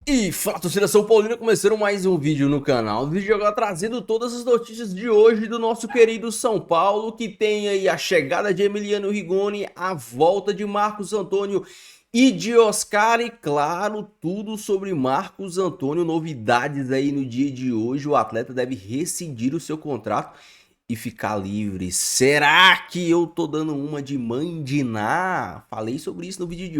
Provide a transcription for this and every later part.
E fala, torcida São Paulina, começando mais um vídeo no canal. O vídeo agora trazendo todas as notícias de hoje do nosso querido São Paulo, que tem aí a chegada de Emiliano Rigoni, a volta de Marcos Antônio e de Oscar, e claro, tudo sobre Marcos Antônio, novidades aí no dia de hoje. O atleta deve rescindir o seu contrato e ficar livre. Será que eu tô dando uma de Mandiná? Falei sobre isso no vídeo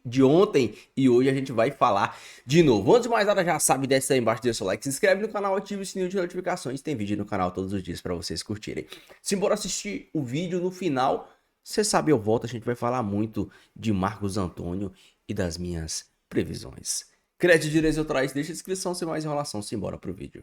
de ontem e hoje a gente vai falar de novo. Antes de mais nada, já sabe, desce aí embaixo, deixa o like, se inscreve no canal, ativa o sininho de notificações. Tem vídeo no canal todos os dias para vocês curtirem. Simbora assistir o vídeo no final. Você sabe, eu volto, a gente vai falar muito de Marcos Antônio e das minhas previsões. Crédito, direitos autorais, deixa a descrição sem mais enrolação. Simbora pro vídeo.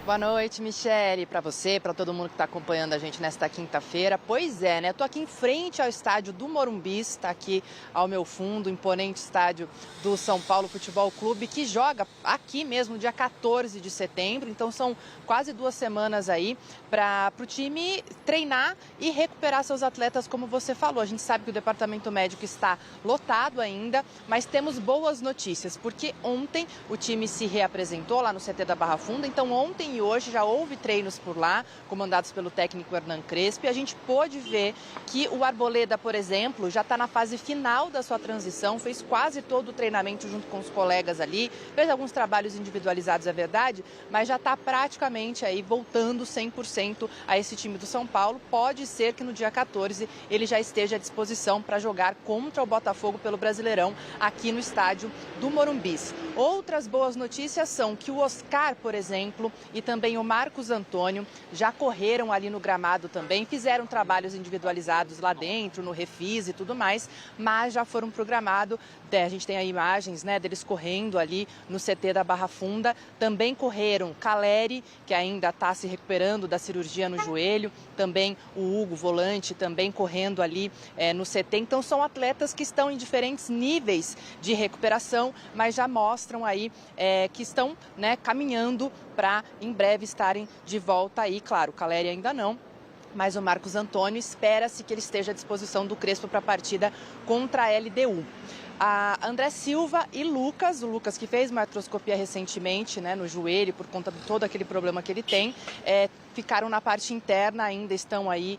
Boa noite, Michele, para você, para todo mundo que está acompanhando a gente nesta quinta-feira. Pois é, né? Tô aqui em frente ao estádio do Morumbi, está aqui ao meu fundo, o imponente estádio do São Paulo Futebol Clube, que joga aqui mesmo dia 14 de setembro. Então são quase 2 semanas aí para o time treinar e recuperar seus atletas, como você falou. A gente sabe que o departamento médico está lotado ainda, mas temos boas notícias, porque ontem o time se reapresentou lá no CT da Barra Funda. Então ontem e hoje já houve treinos por lá, comandados pelo técnico Hernan Crespo, e a gente pôde ver que o Arboleda, por exemplo, já está na fase final da sua transição, fez quase todo o treinamento junto com os colegas ali, fez alguns trabalhos individualizados, é verdade, mas já está praticamente aí voltando 100% a esse time do São Paulo. Pode ser que no dia 14 ele já esteja à disposição para jogar contra o Botafogo pelo Brasileirão aqui no estádio do Morumbi. Outras boas notícias são que o Oscar, por exemplo, e também o Marcos Antônio já correram ali no gramado também, fizeram trabalhos individualizados lá dentro, no refis e tudo mais, mas já foram pro gramado. A gente tem aí imagens, né, deles correndo ali no CT da Barra Funda. Também correram Caleri, que ainda está se recuperando da cirurgia no joelho, também o Hugo, volante, também correndo ali no CT. Então são atletas que estão em diferentes níveis de recuperação, mas já mostram aí que estão, né, caminhando para em breve estarem de volta aí. Claro, o Caleri ainda não, mas o Marcos Antônio espera-se que ele esteja à disposição do Crespo para a partida contra a LDU. A André Silva e Lucas, o Lucas que fez uma artroscopia recentemente, né, no joelho, por conta de todo aquele problema que ele tem, ficaram na parte interna, ainda estão aí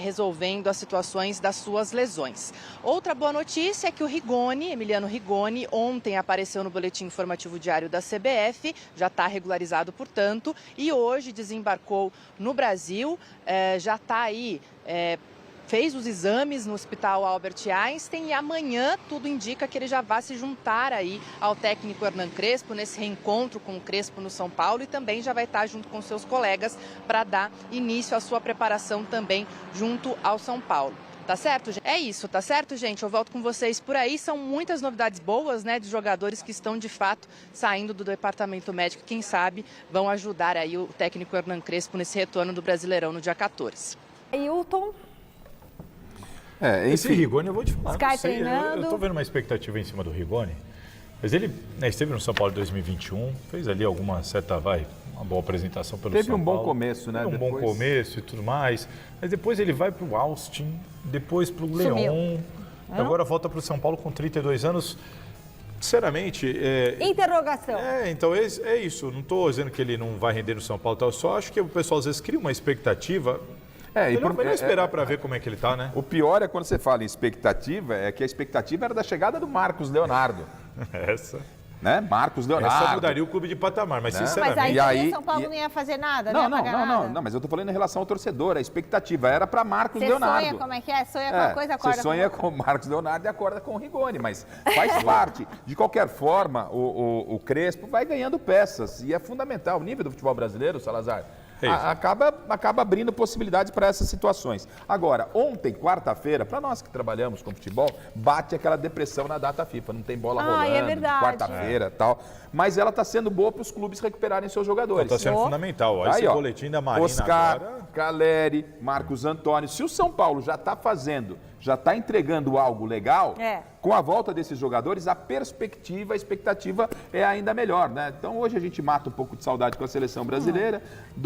resolvendo as situações das suas lesões. Outra boa notícia é que o Rigoni, Emiliano Rigoni, ontem apareceu no boletim informativo diário da CBF, já está regularizado, portanto, e hoje desembarcou no Brasil, já está aí... fez os exames no Hospital Albert Einstein e amanhã tudo indica que ele já vai se juntar aí ao técnico Hernan Crespo nesse reencontro com o Crespo no São Paulo, e também já vai estar junto com seus colegas para dar início à sua preparação também junto ao São Paulo. Tá certo, gente? É isso, tá certo, gente? Eu volto com vocês por aí. São muitas novidades boas, né, de jogadores que estão, de fato, saindo do departamento médico. Quem sabe vão ajudar aí o técnico Hernan Crespo nesse retorno do Brasileirão no dia 14. Hilton. Esse Rigoni, eu vou te falar, Sky não sei, treinando. eu tô vendo uma expectativa em cima do Rigoni, mas ele, né, esteve no São Paulo em 2021, fez ali uma boa apresentação pelo São Paulo. Teve um bom começo, né? Teve um bom começo e tudo mais, mas depois ele vai pro Austin, depois pro León, agora volta pro São Paulo com 32 anos. Sinceramente... Interrogação. Então é isso, não estou dizendo que ele não vai render no São Paulo, eu só acho que o pessoal às vezes cria uma expectativa... Melhor esperar para ver como é que ele tá, né? O pior é quando você fala em expectativa, é que a expectativa era da chegada do Marcos Leonardo. Essa. Né? Marcos Leonardo. Essa mudaria o clube de patamar, mas sinceramente... Mas E aí- o São Paulo não ia fazer nada, Não, mas eu tô falando em relação ao torcedor. A expectativa era para Marcos Você Leonardo. sonha, como é que é? Sonha com uma coisa, acorda Você sonha com com o Marcos Leonardo e acorda com o Rigoni, mas faz parte. De qualquer forma, o Crespo vai ganhando peças e é fundamental. O nível do futebol brasileiro, Salazar, acaba abrindo possibilidades para essas situações. Agora, ontem, quarta-feira, para nós que trabalhamos com futebol, bate aquela depressão na data FIFA. Não tem bola rolando, é verdade. quarta-feira e tal. Mas ela está sendo boa para os clubes recuperarem seus jogadores. Está sendo fundamental. Ó, esse boletim da Marina Oscar, agora... Caleri, Marcos Antônio. Se o São Paulo já está entregando algo legal, com a volta desses jogadores, a perspectiva, a expectativa é ainda melhor, né? Então hoje a gente mata um pouco de saudade com a seleção brasileira.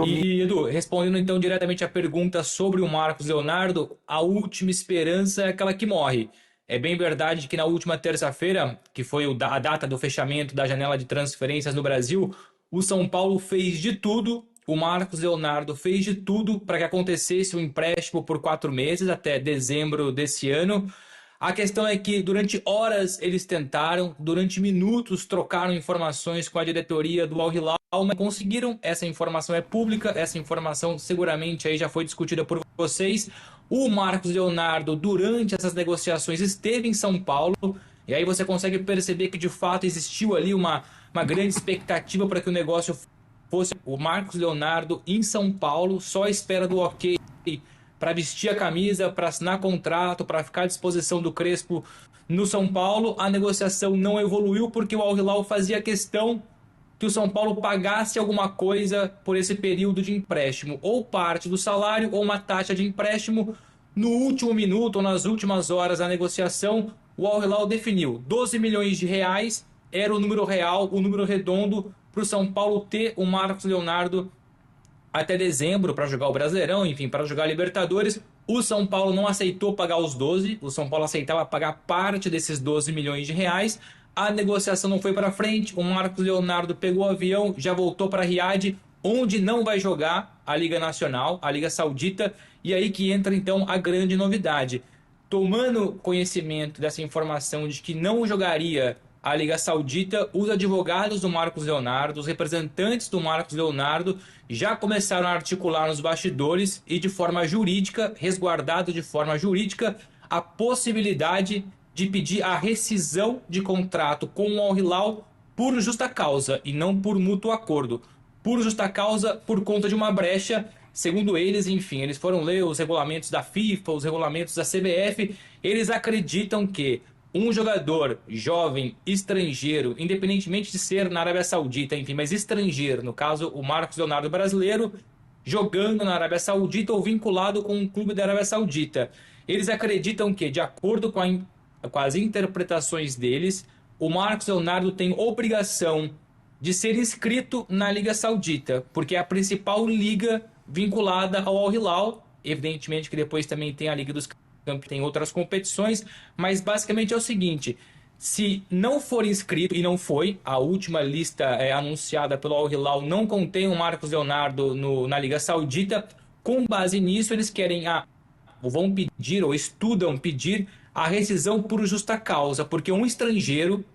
E, Edu, respondendo então diretamente a pergunta sobre o Marcos Leonardo, a última esperança é aquela que morre. É bem verdade que na última terça-feira, que foi a data do fechamento da janela de transferências no Brasil, o São Paulo fez de tudo, o Marcos Leonardo fez de tudo para que acontecesse um empréstimo por 4 meses, até dezembro desse ano. A questão é que durante horas eles tentaram, durante minutos trocaram informações com a diretoria do Al Hilal, mas conseguiram. Essa informação é pública, essa informação seguramente aí já foi discutida por vocês. O Marcos Leonardo, durante essas negociações, esteve em São Paulo, e aí você consegue perceber que de fato existiu ali uma grande expectativa para que o negócio fosse o Marcos Leonardo em São Paulo, só à espera do ok para vestir a camisa, para assinar contrato, para ficar à disposição do Crespo no São Paulo. A negociação não evoluiu porque o Al Hilal fazia questão que o São Paulo pagasse alguma coisa por esse período de empréstimo, ou parte do salário ou uma taxa de empréstimo. No último minuto ou nas últimas horas da negociação, o Al Hilal definiu 12 milhões de reais, era o número real, o número redondo para o São Paulo ter o Marcos Leonardo até dezembro para jogar o Brasileirão, enfim, para jogar a Libertadores. O São Paulo não aceitou pagar os 12, o São Paulo aceitava pagar parte desses 12 milhões de reais. A negociação não foi para frente, o Marcos Leonardo pegou o avião, já voltou para Riad, onde não vai jogar a Liga Nacional, a Liga Saudita, e aí que entra então a grande novidade. Tomando conhecimento dessa informação de que não jogaria a Liga Saudita, os advogados do Marcos Leonardo, os representantes do Marcos Leonardo já começaram a articular nos bastidores e de forma jurídica, resguardado de forma jurídica, a possibilidade de pedir a rescisão de contrato com o Al Hilal por justa causa e não por mútuo acordo. Por justa causa, por conta de uma brecha, segundo eles, enfim, eles foram ler os regulamentos da FIFA, os regulamentos da CBF, eles acreditam que um jogador jovem, estrangeiro, independentemente de ser na Arábia Saudita, enfim, mas estrangeiro, no caso o Marcos Leonardo brasileiro, jogando na Arábia Saudita ou vinculado com um clube da Arábia Saudita. Eles acreditam que, de acordo com as interpretações deles, o Marcos Leonardo tem obrigação de ser inscrito na Liga Saudita, porque é a principal liga vinculada ao Al Hilal. Evidentemente que depois também tem a Liga dos Campeões, tem outras competições, mas basicamente é o seguinte: se não for inscrito, e não foi, a última lista anunciada pelo Al Hilal não contém o Marcos Leonardo na Liga Saudita, com base nisso eles querem vão pedir ou estudam pedir a rescisão por justa causa, porque um estrangeiro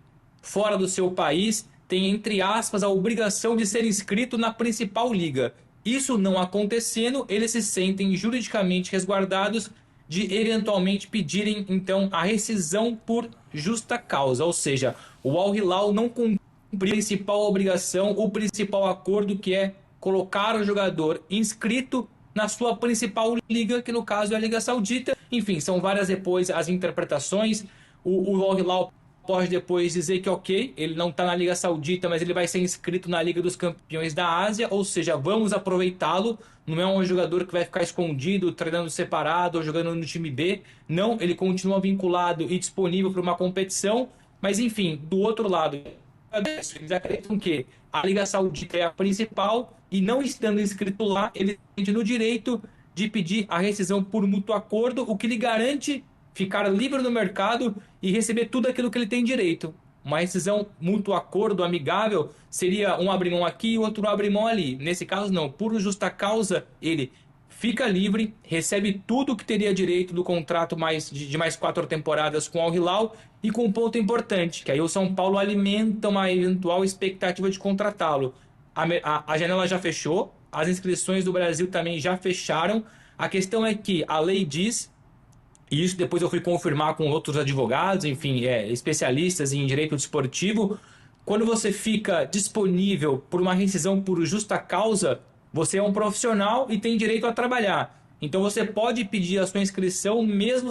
fora do seu país tem, entre aspas, a obrigação de ser inscrito na principal liga. Isso não acontecendo, eles se sentem juridicamente resguardados de eventualmente pedirem então a rescisão por justa causa, ou seja, o Al Hilal não cumpre a principal obrigação, o principal acordo, que é colocar o jogador inscrito na sua principal liga, que no caso é a Liga Saudita. Enfim, são várias depois as interpretações. O Al Hilal pode depois dizer que ok, ele não está na Liga Saudita, mas ele vai ser inscrito na Liga dos Campeões da Ásia, ou seja, vamos aproveitá-lo. Não é um jogador que vai ficar escondido, treinando separado ou jogando no time B. Não, ele continua vinculado e disponível para uma competição. Mas enfim, do outro lado, eles acreditam que a Liga Saudita é a principal e, não estando inscrito lá, ele tem no direito de pedir a rescisão por mútuo acordo, o que lhe garante ficar livre no mercado e receber tudo aquilo que ele tem direito. Uma rescisão mútuo acordo amigável seria um abrir mão aqui e outro abrir mão ali. Nesse caso não, por justa causa ele fica livre, recebe tudo que teria direito do contrato de mais 4 temporadas com o Al Hilal, e com um ponto importante, que aí o São Paulo alimenta uma eventual expectativa de contratá-lo. A janela já fechou, as inscrições do Brasil também já fecharam. A questão é que a lei diz, e isso depois eu fui confirmar com outros advogados, enfim, especialistas em direito desportivo, quando você fica disponível por uma rescisão por justa causa, você é um profissional e tem direito a trabalhar. Então você pode pedir a sua inscrição mesmo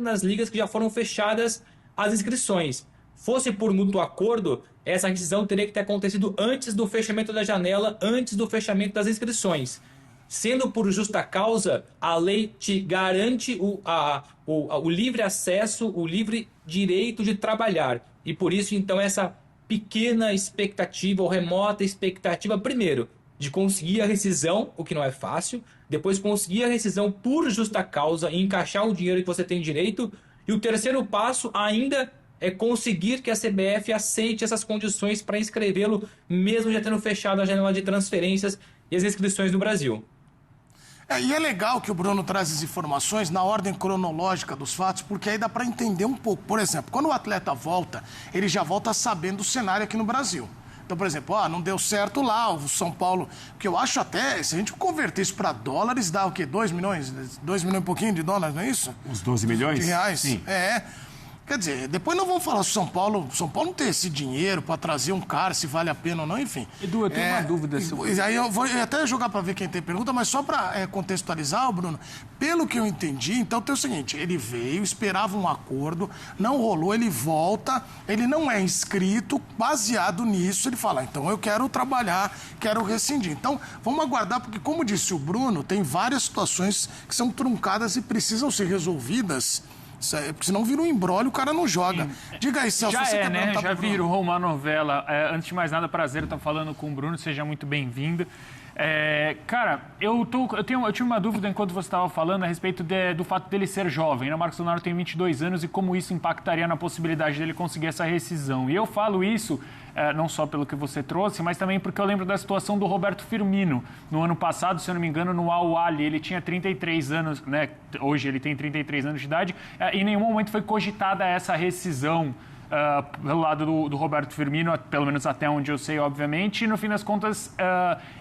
nas ligas que já foram fechadas as inscrições. Fosse por mútuo acordo, essa rescisão teria que ter acontecido antes do fechamento da janela, antes do fechamento das inscrições. Sendo por justa causa, a lei te garante o livre acesso, o livre direito de trabalhar. E por isso, então, essa pequena expectativa ou remota expectativa, primeiro, de conseguir a rescisão, o que não é fácil, depois conseguir a rescisão por justa causa e encaixar o dinheiro que você tem direito, E o terceiro passo ainda é conseguir que a CBF aceite essas condições para inscrevê-lo, mesmo já tendo fechado a janela de transferências e as inscrições no Brasil. E é legal que o Bruno traz as informações na ordem cronológica dos fatos, porque aí dá para entender um pouco. Por exemplo, quando o atleta volta, ele já volta sabendo do cenário aqui no Brasil. Então, por exemplo, não deu certo lá, o São Paulo, que eu acho até, se a gente converter isso para dólares, dá o quê? 2 milhões? 2 milhões e pouquinho de dólares, não é isso? Uns 12 milhões? De reais? Sim. Quer dizer, depois não vamos falar se o São Paulo não tem esse dinheiro para trazer um cara, se vale a pena ou não, enfim. Edu, eu tenho uma dúvida. Aí eu vou até jogar para ver quem tem pergunta, mas só para contextualizar, Bruno, pelo que eu entendi, então tem o seguinte, ele veio, esperava um acordo, não rolou, ele volta, ele não é inscrito, baseado nisso, ele fala, então eu quero trabalhar, quero rescindir. Então, vamos aguardar, porque como disse o Bruno, tem várias situações que são truncadas e precisam ser resolvidas. Porque senão vira um embrólio, o cara não joga. Sim. Diga aí, Celso, você quer perguntar Já virou uma novela. Antes de mais nada, prazer estar falando com o Bruno, seja muito bem-vindo. Cara, eu tive uma dúvida enquanto você estava falando a respeito do fato dele ser jovem. O Marcos Leonardo tem 22 anos e como isso impactaria na possibilidade dele conseguir essa rescisão. E eu falo isso não só pelo que você trouxe, mas também porque eu lembro da situação do Roberto Firmino. No ano passado, se eu não me engano, no Al-Ahly, ele tinha 33 anos, né? Hoje ele tem 33 anos de idade, e em nenhum momento foi cogitada essa rescisão pelo lado do Roberto Firmino, pelo menos até onde eu sei, obviamente, e no fim das contas,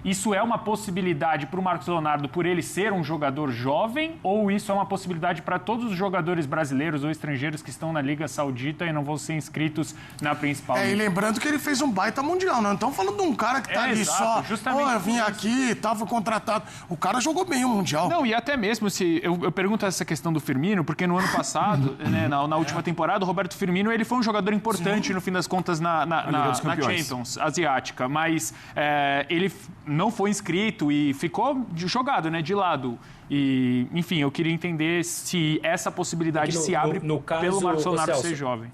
isso é uma possibilidade para o Marcos Leonardo por ele ser um jogador jovem, ou isso é uma possibilidade para todos os jogadores brasileiros ou estrangeiros que estão na Liga Saudita e não vão ser inscritos na principal liga? E lembrando que ele fez um baita mundial, não estamos falando de um cara que tá ali exato, só, eu vim aqui, estava contratado, o cara jogou bem o mundial. Não, e até mesmo se, eu pergunto essa questão do Firmino, porque no ano passado, né, na última temporada, o Roberto Firmino, ele foi um jogador importante, no fim das contas, na Champions asiática, mas ele não foi inscrito e ficou jogado, né, de lado. E, enfim, eu queria entender se essa possibilidade se abre pelo Marcos Leonardo ser jovem.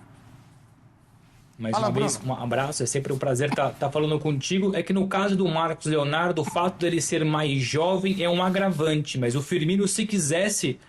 Mais uma vez, um abraço, é sempre um prazer estar falando contigo. É que no caso do Marcos Leonardo, o fato dele ser mais jovem é um agravante, mas o Firmino, se quisesse,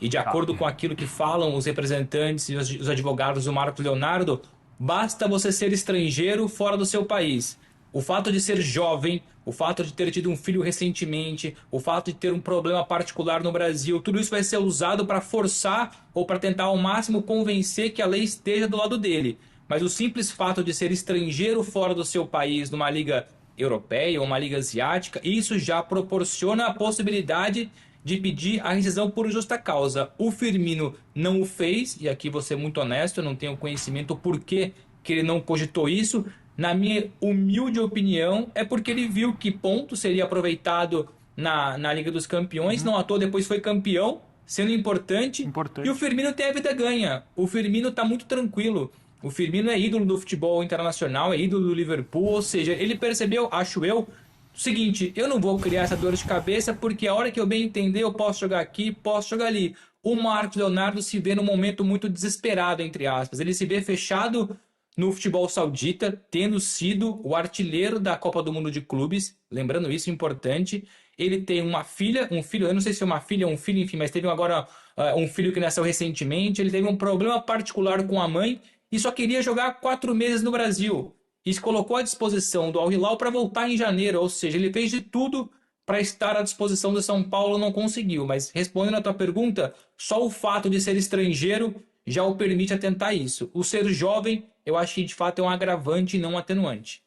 e de acordo com aquilo que falam os representantes e os advogados do Marcos Leonardo, basta você ser estrangeiro fora do seu país. O fato de ser jovem, o fato de ter tido um filho recentemente, o fato de ter um problema particular no Brasil, tudo isso vai ser usado para forçar ou para tentar ao máximo convencer que a lei esteja do lado dele. Mas o simples fato de ser estrangeiro fora do seu país, numa liga europeia ou uma liga asiática, isso já proporciona a possibilidade de pedir a rescisão por justa causa. O Firmino não o fez, e aqui vou ser muito honesto, eu não tenho conhecimento por que ele não cogitou isso. Na minha humilde opinião, é porque ele viu que ponto seria aproveitado na Liga dos Campeões, não à toa depois foi campeão, sendo importante. E o Firmino tem a vida ganha. O Firmino está muito tranquilo. O Firmino é ídolo do futebol internacional, é ídolo do Liverpool, ou seja, ele percebeu, acho eu, o seguinte, eu não vou criar essa dor de cabeça porque a hora que eu bem entender eu posso jogar aqui, posso jogar ali. O Marcos Leonardo se vê num momento muito desesperado, entre aspas. Ele se vê fechado no futebol saudita, tendo sido o artilheiro da Copa do Mundo de Clubes, lembrando isso, importante. Ele tem uma filha, um filho, eu não sei se é uma filha ou um filho, enfim, mas teve agora um filho que nasceu recentemente. Ele teve um problema particular com a mãe e só queria jogar 4 meses no Brasil. E se colocou à disposição do Al-Hilal para voltar em janeiro, ou seja, ele fez de tudo para estar à disposição do São Paulo, não conseguiu. Mas respondendo a tua pergunta, só o fato de ser estrangeiro já o permite atentar isso. O ser jovem, eu acho que de fato é um agravante e não um atenuante.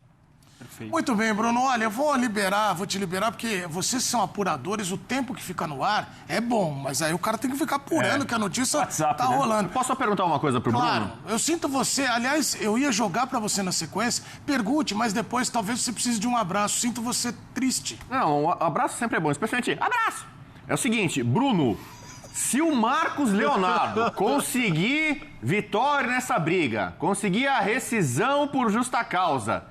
Perfeito. Muito bem, Bruno. Olha, eu vou te liberar, porque vocês são apuradores, o tempo que fica no ar é bom, mas aí o cara tem que ficar apurando que a notícia WhatsApp, tá rolando. Posso só perguntar uma coisa pro Bruno? Claro, eu sinto você, aliás, eu ia jogar pra você na sequência, pergunte, mas depois talvez você precise de um abraço, sinto você triste. Não, um abraço sempre é bom, especialmente abraço! É o seguinte, Bruno, se o Marcos Leonardo conseguir vitória nessa briga, conseguir a rescisão por justa causa,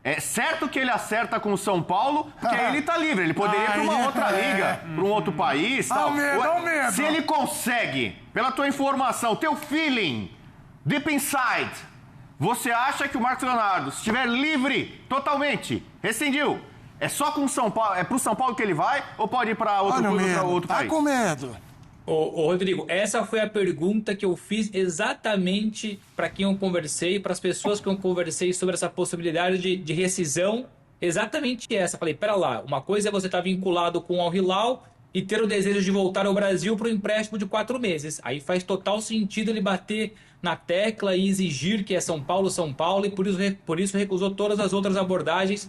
é certo que ele acerta com o São Paulo, porque aí ele tá livre. Ele poderia ir pra uma outra liga, pra um outro país, tal. Medo. Se ele consegue, pela tua informação, teu feeling, deep inside, você acha que o Marcos Leonardo, se estiver livre totalmente, rescindiu, é só com o São Paulo, é pro São Paulo que ele vai ou pode ir pra outro país? Tá com medo. Ô, Rodrigo, essa foi a pergunta que eu fiz exatamente para quem eu conversei, para as pessoas que eu conversei sobre essa possibilidade de rescisão. Exatamente essa. Falei, pera lá, uma coisa é você estar vinculado com o Al Hilal e ter o desejo de voltar ao Brasil para um empréstimo de 4 meses. Aí faz total sentido ele bater na tecla e exigir que é São Paulo, e por isso recusou todas as outras abordagens,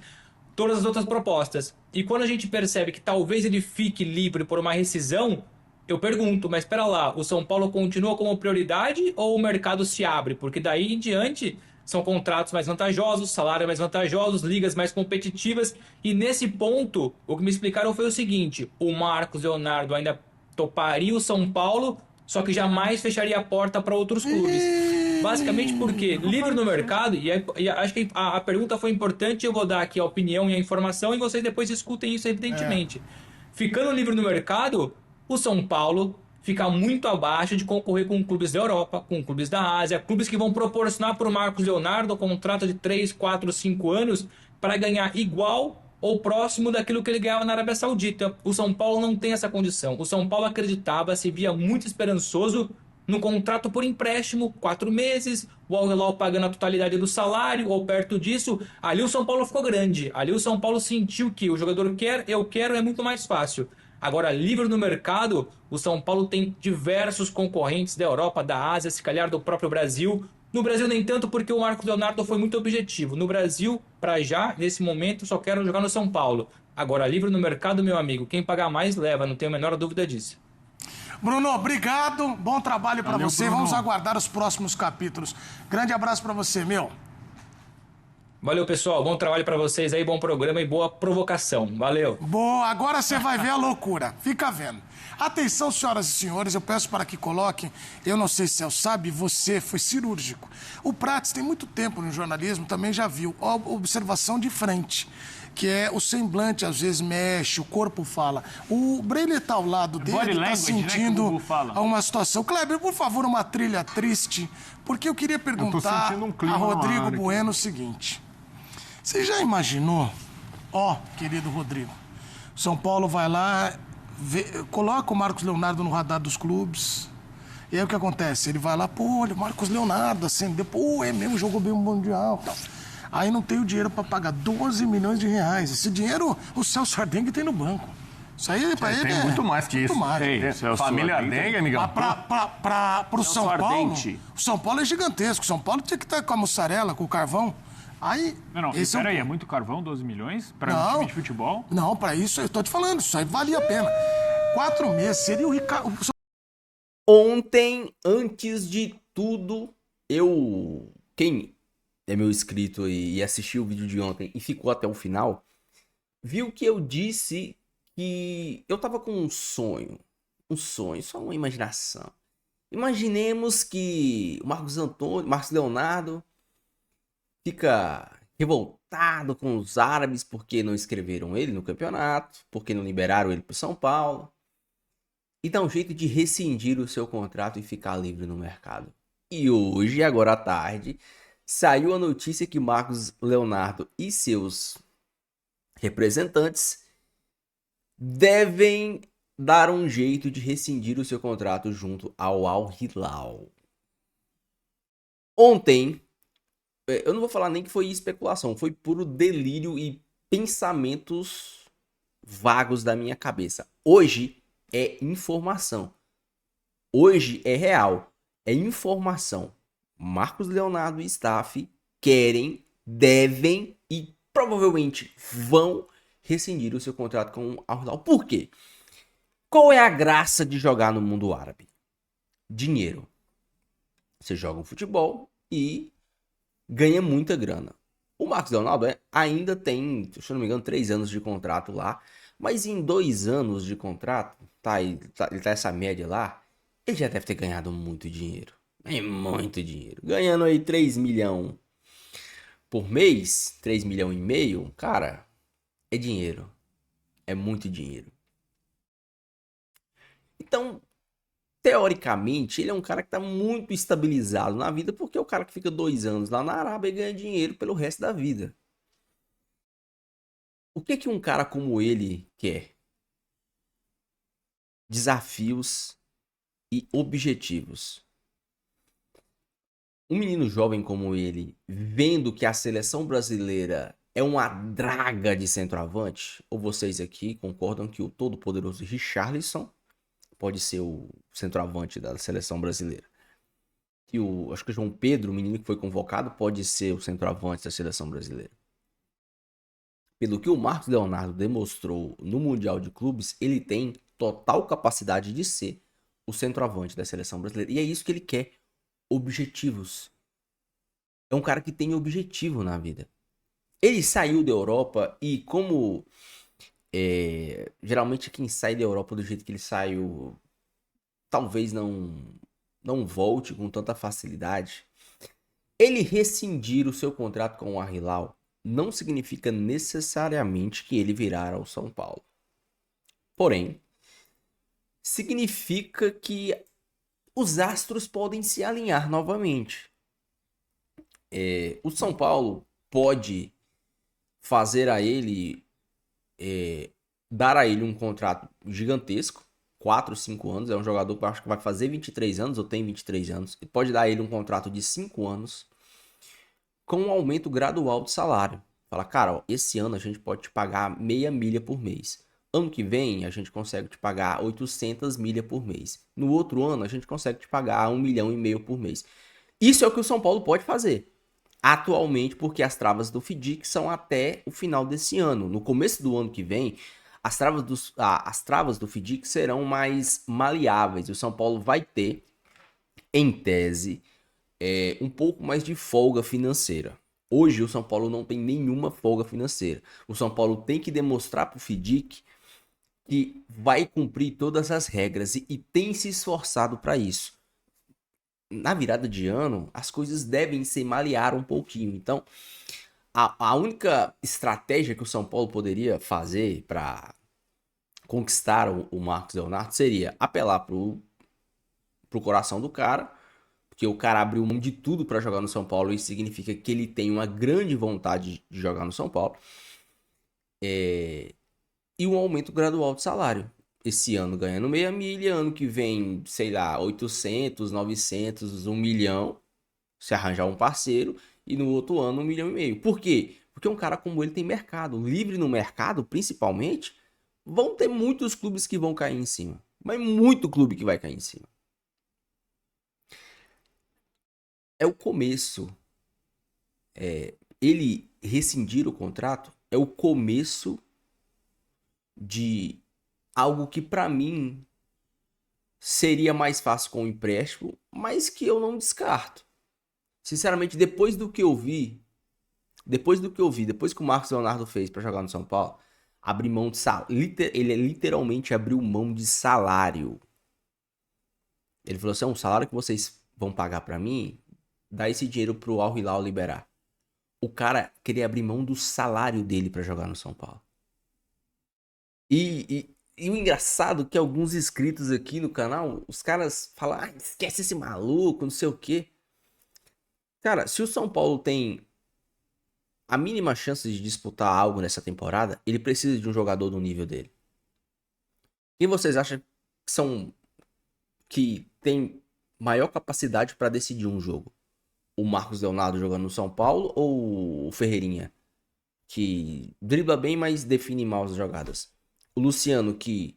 todas as outras propostas. E quando a gente percebe que talvez ele fique livre por uma rescisão, eu pergunto, mas espera lá, o São Paulo continua como prioridade ou o mercado se abre? Porque daí em diante são contratos mais vantajosos, salários mais vantajosos, ligas mais competitivas. E nesse ponto, o que me explicaram foi o seguinte: o Marcos Leonardo ainda toparia o São Paulo, só que jamais fecharia a porta para outros clubes. Basicamente porque livre no mercado, e acho que a pergunta foi importante, eu vou dar aqui a opinião e a informação e vocês depois escutem isso evidentemente. Ficando livre no mercado, o São Paulo fica muito abaixo de concorrer com clubes da Europa, com clubes da Ásia, clubes que vão proporcionar para o Marcos Leonardo um contrato de 3, 4, 5 anos para ganhar igual ou próximo daquilo que ele ganhava na Arábia Saudita. O São Paulo não tem essa condição. O São Paulo acreditava, se via muito esperançoso no contrato por empréstimo, 4 meses, o Al Hilal pagando a totalidade do salário ou perto disso. Ali o São Paulo ficou grande. Ali o São Paulo sentiu que o jogador quer, eu quero, é muito mais fácil. Agora, livre no mercado, o São Paulo tem diversos concorrentes da Europa, da Ásia, se calhar do próprio Brasil. No Brasil nem tanto porque o Marcos Leonardo foi muito objetivo. No Brasil, para já, nesse momento, só quero jogar no São Paulo. Agora, livre no mercado, meu amigo, quem pagar mais leva, não tenho a menor dúvida disso. Bruno, obrigado. Bom trabalho para você. Bruno. Vamos aguardar os próximos capítulos. Grande abraço para você, meu. Valeu, pessoal. Bom trabalho para vocês aí, bom programa e boa provocação. Valeu. Boa, agora você vai ver a loucura. Fica vendo. Atenção, senhoras e senhores, eu peço para que coloquem, eu não sei se você sabe, você foi cirúrgico. O Prates tem muito tempo no jornalismo, também já viu. Observação de frente, que é o semblante, às vezes mexe, o corpo fala. O Breiner tá ao lado dele, tá sentindo uma situação. Kleber, por favor, uma trilha triste, porque eu queria perguntar a Rodrigo Bueno o seguinte. Você já imaginou, querido Rodrigo, São Paulo vai lá, coloca o Marcos Leonardo no radar dos clubes, e aí o que acontece? Ele vai lá, olha, o Marcos Leonardo acendeu, é mesmo, jogou bem o Mundial, tal. Aí não tem o dinheiro para pagar 12 milhões de reais. Esse dinheiro o Celso Ardengue tem no banco. Isso aí para ele tem muito mais que isso. Muito mais. Família Ardengue, amigão. Para o São Paulo, o São Paulo é gigantesco. O São Paulo tinha que estar com a mussarela, com o carvão. Aí, peraí, é muito carvão, 12 milhões para um time de futebol? Não, para isso, eu tô te falando, isso aí valia a pena. 4 meses, seria o Ricardo... Ontem, antes de tudo, quem é meu inscrito e assistiu o vídeo de ontem e ficou até o final, viu que eu disse que eu tava com um sonho, só uma imaginação. Imaginemos que o Marcos Leonardo fica revoltado com os árabes porque não inscreveram ele no campeonato, porque não liberaram ele para o São Paulo, e dá um jeito de rescindir o seu contrato e ficar livre no mercado. E hoje, agora à tarde, saiu a notícia que Marcos Leonardo e seus representantes devem dar um jeito de rescindir o seu contrato junto ao Al Hilal. Ontem, eu não vou falar nem que foi especulação, foi puro delírio e pensamentos vagos da minha cabeça. Hoje é informação. Hoje é real. É informação. Marcos Leonardo e staff querem, devem e provavelmente vão rescindir o seu contrato com o Al Hilal. Por quê? Qual é a graça de jogar no mundo árabe? Dinheiro. Você joga um futebol e ganha muita grana. O Marcos Leonardo ainda tem, se eu não me engano, 3 anos de contrato lá. Mas em 2 anos de contrato, ele tá essa média lá, ele já deve ter ganhado muito dinheiro. É muito dinheiro. Ganhando aí 3 milhões por mês, 3 milhões e meio, cara, é dinheiro. É muito dinheiro. Então, teoricamente, ele é um cara que está muito estabilizado na vida, porque é o cara que fica 2 anos lá na Arábia e ganha dinheiro pelo resto da vida. O que um cara como ele quer? Desafios, e objetivos. Um menino jovem como ele, vendo que a seleção brasileira é uma draga de centroavante, ou vocês aqui concordam que o todo-poderoso Richarlison pode ser o centroavante da seleção brasileira? Que acho que o João Pedro, o menino que foi convocado, pode ser o centroavante da seleção brasileira. Pelo que o Marcos Leonardo demonstrou no Mundial de Clubes, ele tem total capacidade de ser o centroavante da seleção brasileira. E é isso que ele quer. Objetivos. É um cara que tem objetivo na vida. Ele saiu da Europa e como geralmente quem sai da Europa do jeito que ele saiu talvez não volte com tanta facilidade. Ele rescindir o seu contrato com o Al Hilal não significa necessariamente que ele virá ao São Paulo. Porém, significa que os astros podem se alinhar novamente. O São Paulo pode fazer a ele, dar a ele um contrato gigantesco, 4, 5 anos, é um jogador que eu acho que vai fazer 23 anos, ou tem 23 anos, e pode dar a ele um contrato de 5 anos, com um aumento gradual de salário. Fala, cara, ó, esse ano a gente pode te pagar meia milha por mês. Ano que vem a gente consegue te pagar 800 milhas por mês. No outro ano a gente consegue te pagar 1,5 milhão por mês. Isso é o que o São Paulo pode fazer atualmente, porque as travas do FIDIC são até o final desse ano. No começo do ano que vem, as travas do FIDIC serão mais maleáveis. O São Paulo vai ter, em tese, um pouco mais de folga financeira. Hoje o São Paulo não tem nenhuma folga financeira. O São Paulo tem que demonstrar para o FIDIC que vai cumprir todas as regras e tem se esforçado para isso. Na virada de ano, as coisas devem se malear um pouquinho. Então, a única estratégia que o São Paulo poderia fazer para conquistar o Marcos Leonardo seria apelar pro coração do cara, porque o cara abriu mão de tudo para jogar no São Paulo, isso significa que ele tem uma grande vontade de jogar no São Paulo. E um aumento gradual de salário. Esse ano ganhando meia milha, ano que vem, sei lá, 800, 900, 1 milhão, se arranjar um parceiro, e no outro ano 1,5 milhão. Por quê? Porque um cara como ele tem mercado. Livre no mercado, principalmente, vão ter muitos clubes que vão cair em cima. Mas muito clube que vai cair em cima. É o começo. Ele rescindir o contrato é o começo de algo que pra mim seria mais fácil com o empréstimo, mas que eu não descarto. Sinceramente, depois que o Marcos Leonardo fez pra jogar no São Paulo, abrir mão de salário, ele literalmente abriu mão de salário. Ele falou assim, um salário que vocês vão pagar pra mim, dá esse dinheiro pro Al Hilal liberar. O cara queria abrir mão do salário dele pra jogar no São Paulo. E o engraçado é que alguns inscritos aqui no canal, os caras falam, esquece esse maluco, não sei o quê. Cara, se o São Paulo tem a mínima chance de disputar algo nessa temporada, ele precisa de um jogador do nível dele. Quem vocês acham que tem maior capacidade para decidir um jogo? O Marcos Leonardo jogando no São Paulo ou o Ferreirinha, que dribla bem, mas define mal as jogadas? O Luciano, que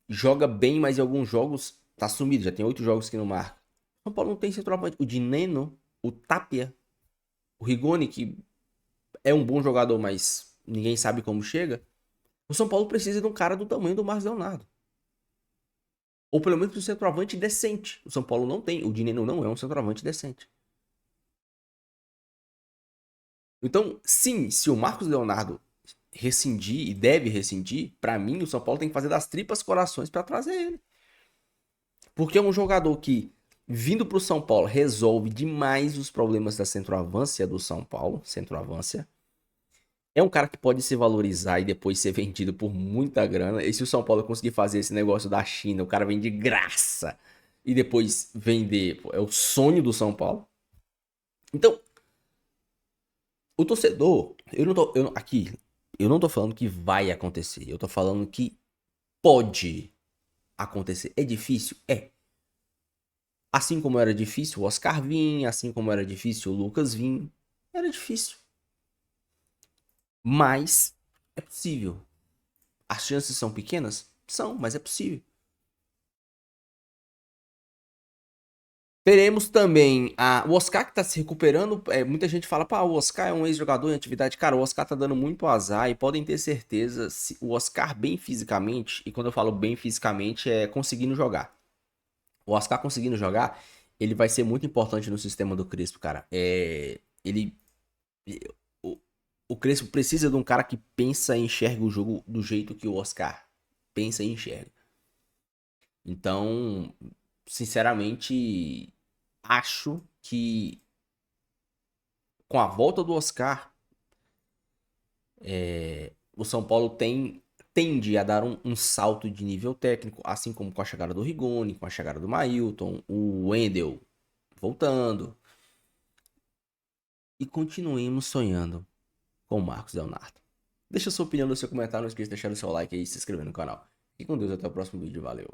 joga bem, mas em alguns jogos tá sumido, já tem 8 jogos que não marca. O São Paulo não tem centroavante. O Dineno, o Tapia, o Rigoni, que é um bom jogador, mas ninguém sabe como chega. O São Paulo precisa de um cara do tamanho do Marcos Leonardo. Ou pelo menos um centroavante decente. O São Paulo não tem. O Dineno não é um centroavante decente. Então, sim, se o Marcos Leonardo rescindir e deve rescindir, pra mim o São Paulo tem que fazer das tripas corações pra trazer ele. Porque é um jogador que, vindo pro São Paulo, resolve demais os problemas da centroavância do São Paulo. Centroavância. É um cara que pode se valorizar e depois ser vendido por muita grana. E se o São Paulo conseguir fazer esse negócio da China, o cara vem de graça e depois vender, é o sonho do São Paulo. Então, o torcedor, eu não tô falando que vai acontecer, eu tô falando que pode acontecer. É difícil? É. Assim como era difícil o Oscar vir, assim como era difícil o Lucas vir. Era difícil. Mas é possível. As chances são pequenas? São, mas é possível. Teremos também o Oscar que tá se recuperando. Muita gente fala, pá, o Oscar é um ex-jogador em atividade. Cara, o Oscar tá dando muito azar e podem ter certeza, se o Oscar bem fisicamente, e quando eu falo bem fisicamente é conseguindo jogar. O Oscar conseguindo jogar, ele vai ser muito importante no sistema do Crespo, cara. O Crespo precisa de um cara que pensa e enxerga o jogo do jeito que o Oscar pensa e enxerga. Então, sinceramente, acho que com a volta do Oscar, o São Paulo tende a dar um salto de nível técnico, assim como com a chegada do Rigoni, com a chegada do Mailton, o Wendel voltando. E continuemos sonhando com o Marcos Leonardo. Deixa sua opinião no seu comentário, não esqueça de deixar o seu like aí e se inscrever no canal. E com Deus, até o próximo vídeo. Valeu!